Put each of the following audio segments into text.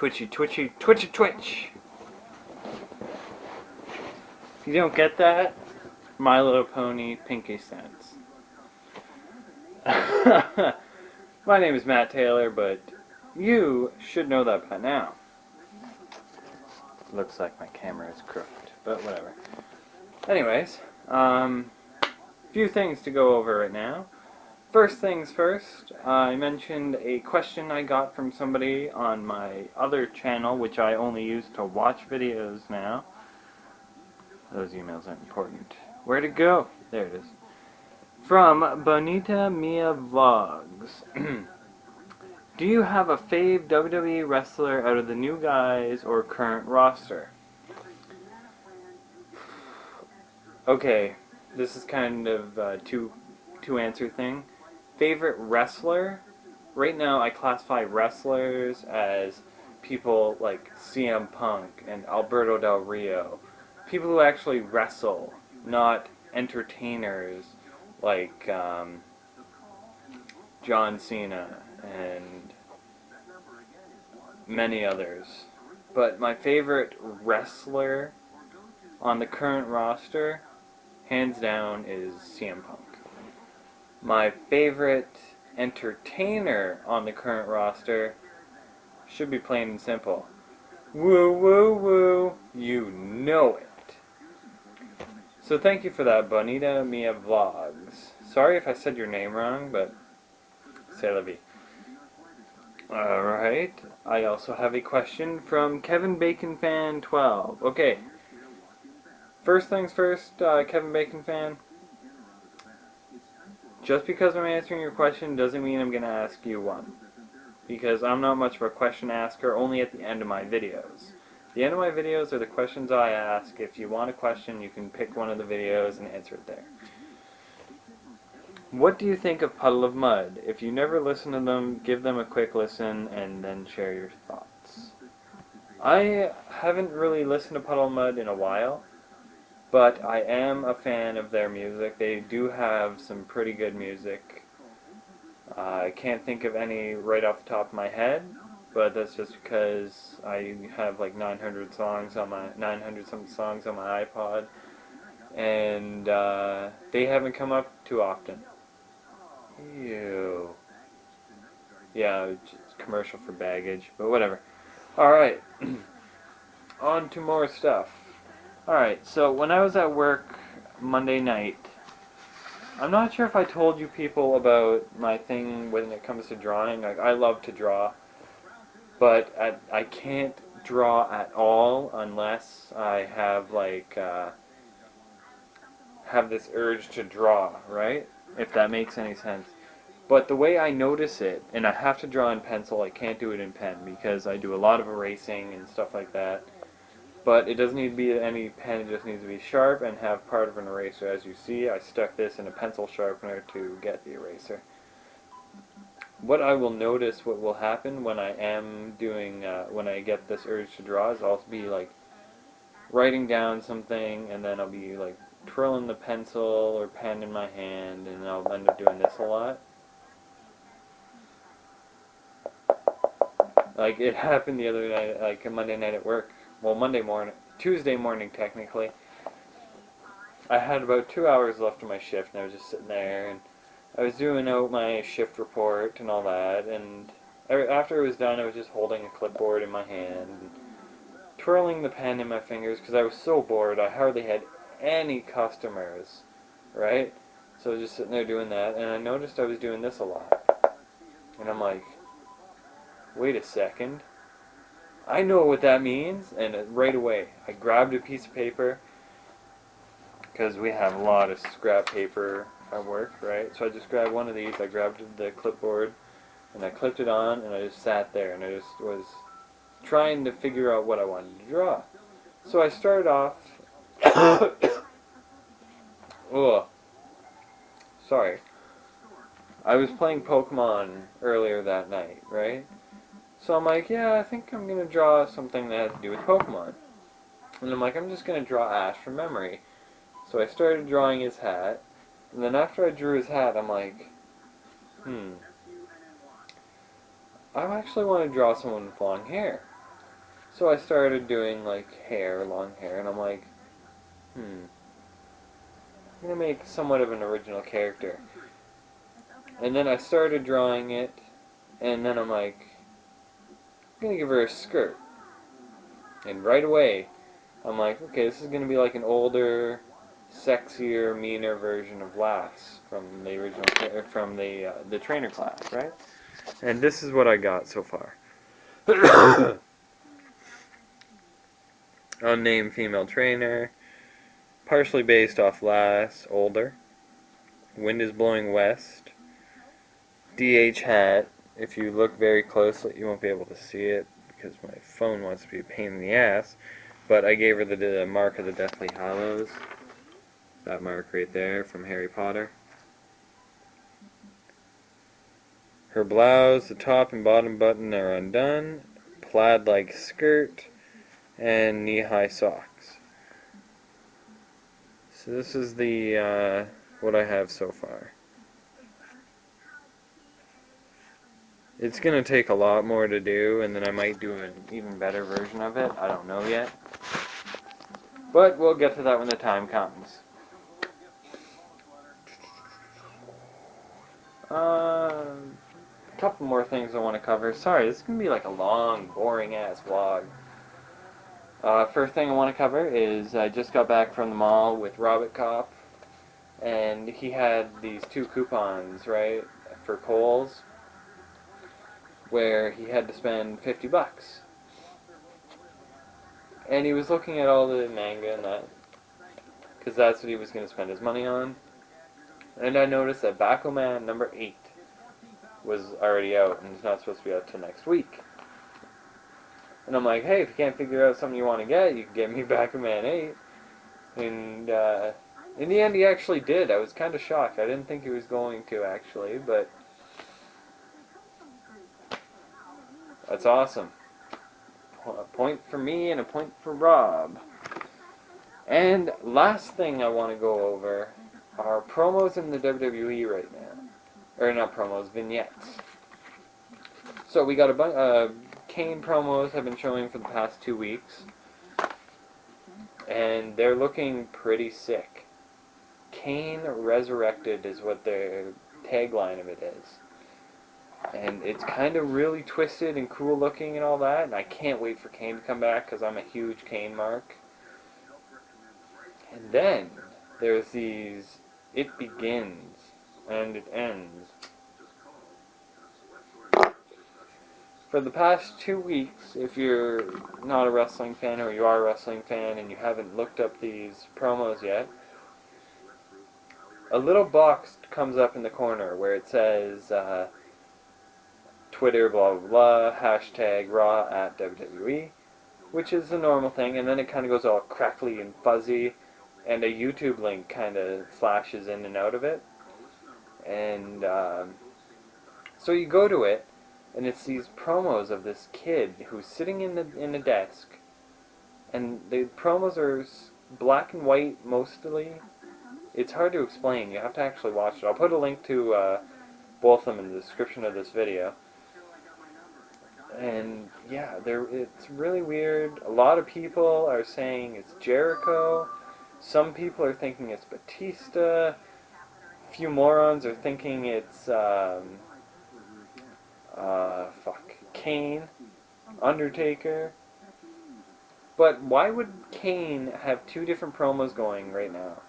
Twitchy-Twitchy, Twitchy-Twitch. If you don't get that, My Little Pony Pinky Sense. My name is Matt Taylor, but you should know that by now. Looks like my camera is crooked, but whatever. Anyways, few things to go over right now. First things first, I mentioned a question I got from somebody on my other channel, which I only use to watch videos now. Those emails aren't important. Where'd it go? There it is. From Bonita Mia Vlogs. Do you have a fave WWE wrestler out of the new guys or current roster? Okay, this is kind of a two answer thing. Favorite wrestler? Right now I classify wrestlers as people like CM Punk and Alberto Del Rio. People who actually wrestle, not entertainers like John Cena and many others. But my favorite wrestler on the current roster, hands down, is CM Punk. My favorite entertainer on the current roster should be plain and simple. Woo woo woo, you know it. So thank you for that, Bonita Mia Vlogs. Sorry if I said your name wrong, but c'est la vie. Alright, I also have a question from Kevin Bacon Fan 12. Okay, first things first, Kevin Bacon Fan. Just because I'm answering your question doesn't mean I'm going to ask you one. Because I'm not much of a question asker, only at the end of my videos. The end of my videos are the questions I ask. If you want a question, you can pick one of the videos and answer it there. What do you think of Puddle of Mud? If you never listen to them, give them a quick listen and then share your thoughts. I haven't really listened to Puddle of Mud in a while, but I am a fan of their music. They do have some pretty good music. I can't think of any right off the top of my head, but that's just because I have like 900 songs on my 900 something songs on my iPod, and they haven't come up too often. Ew. Yeah, it's commercial for baggage, but whatever. Alright, on to more stuff. Alright, so when I was at work Monday night, I'm not sure if I told you people about my thing when it comes to drawing. Like, I love to draw, but I can't draw at all unless I have like have this urge to draw, right? If that makes any sense. But the way I notice it, and I have to draw in pencil, I can't do it in pen because I do a lot of erasing and stuff like that. But it doesn't need to be any pen, it just needs to be sharp and have part of an eraser. As you see, I stuck this in a pencil sharpener to get the eraser. What I will notice, what will happen when I am doing, when I get this urge to draw, is I'll be like writing down something and then I'll be like twirling the pencil or pen in my hand, and I'll end up doing this a lot. Like, it happened the other night, like Monday night at work. Well, Tuesday morning technically. I had about 2 hours left of my shift, and I was just sitting there, and I was doing out my shift report and all that, and after it was done, I was just holding a clipboard in my hand, and twirling the pen in my fingers, because I was so bored. I hardly had any customers, right? So I was just sitting there doing that, and I noticed I was doing this a lot. And I'm like, wait a second. I know what that means, and right away, I grabbed a piece of paper, because we have a lot of scrap paper at work, right? So I just grabbed one of these, I grabbed the clipboard, and I clipped it on, and I just sat there, and I just was trying to figure out what I wanted to draw. So I started off, oh, sorry. I was playing Pokemon earlier that night, right? So I'm like, yeah, I think I'm going to draw something that has to do with Pokemon. And I'm like, I'm just going to draw Ash from memory. So I started drawing his hat, and then after I drew his hat, I'm like, I actually want to draw someone with long hair. So I started doing like hair, long hair, and I'm like, I'm gonna make somewhat of an original character. And then I started drawing it, and then I'm like, I'm gonna give her a skirt. And right away, I'm like, okay, this is gonna be like an older, sexier, meaner version of Lass from the original, from the trainer class, right? And this is what I got so far. Unnamed female trainer, partially based off Lass, older. Wind is blowing west. DH hat. If you look very closely, you won't be able to see it because my phone wants to be a pain in the ass. But I gave her the mark of the Deathly Hallows. That mark right there from Harry Potter. Her blouse, the top and bottom button are undone. Plaid-like skirt and knee-high socks. So this is the what I have so far. It's gonna take a lot more to do, and then I might do an even better version of it. I don't know yet. But we'll get to that when the time comes. A couple more things I want to cover. Sorry, this is going to be like a long, boring-ass vlog. First thing I want to cover is I just got back from the mall with Robert Cop, and he had these 2 coupons, right, for Kohl's, where he had to spend 50 bucks. And he was looking at all the manga and that, because that's what he was going to spend his money on. And I noticed that Bakuman number 8 was already out, and it's not supposed to be out till next week. And I'm like, hey, if you can't figure out something you want to get, you can get me Bakuman 8. And in the end, he actually did. I was kind of shocked. I didn't think he was going to, actually, but that's awesome. A point for me and a point for Rob. And last thing I want to go over are promos in the WWE right now. Or not promos, vignettes. So we got a bunch Kane promos have been showing for the past 2 weeks. And they're looking pretty sick. Kane Resurrected is what the tagline of it is. And it's kind of really twisted and cool looking and all that. And I can't wait for Kane to come back because I'm a huge Kane mark. And then there's these It Begins and It Ends. For the past 2 weeks, if you're not a wrestling fan or you are a wrestling fan and you haven't looked up these promos yet, a little box comes up in the corner where it says Twitter blah blah blah, hashtag Raw at WWE, which is the normal thing, and then it kind of goes all crackly and fuzzy, and a YouTube link kind of flashes in and out of it. And so you go to it, and it's these promos of this kid who's sitting in a desk, and the promos are black and white mostly. It's hard to explain. You have to actually watch it. I'll put a link to both of them in the description of this video. And yeah, it's really weird. A lot of people are saying it's Jericho. Some people are thinking it's Batista. A few morons are thinking it's Kane, Undertaker. But why would Kane have 2 different promos going right now?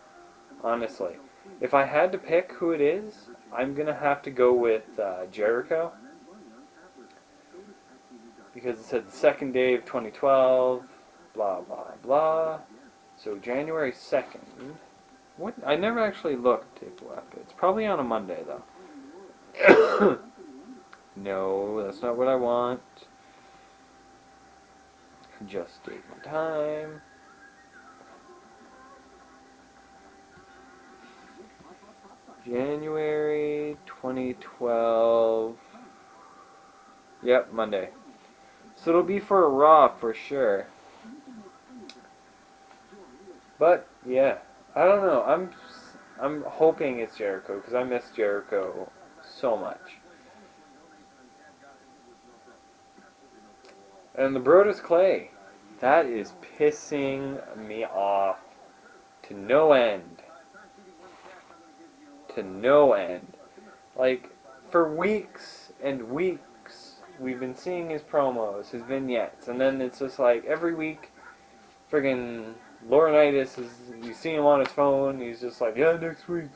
Honestly, if I had to pick who it is, I'm gonna have to go with Jericho. Because it said the 2nd day of 2012, blah, blah, blah. So January 2nd. What? I never actually looked. It's probably on a Monday, though. No, that's not what I want. Just date and time. January 2012. Yep, Monday. So it'll be for a Raw for sure. But yeah, I don't know. I'm hoping it's Jericho because I miss Jericho so much. And the Brodus Clay That is pissing me off to no end. To no end. Like, for weeks and weeks, we've been seeing his promos, his vignettes, and then it's just like every week, friggin' Laurinaitis is, you see him on his phone, he's just like, yeah, next week,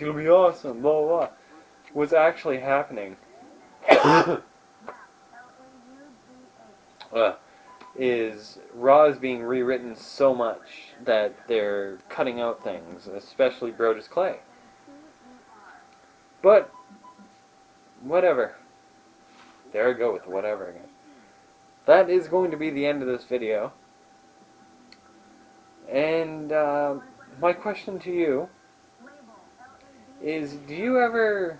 it'll be awesome, blah, blah, blah. What's actually happening is Raw is being rewritten so much that they're cutting out things, especially Brodus Clay. But, whatever. There I go with whatever again. That is going to be the end of this video. And my question to you is, do you ever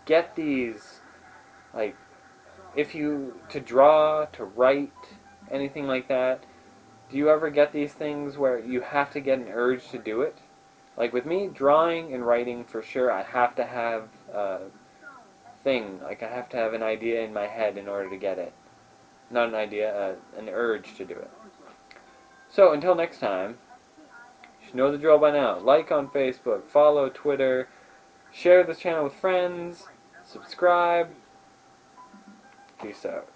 get these, like, if you, to draw, to write, anything like that, do you ever get these things where you have to get an urge to do it? Like with me, drawing and writing, for sure, I have to have a thing, like I have to have an idea in my head in order to get it. Not an idea, an urge to do it. So, until next time, you should know the drill by now. Like on Facebook, follow Twitter, share this channel with friends, subscribe. Peace out.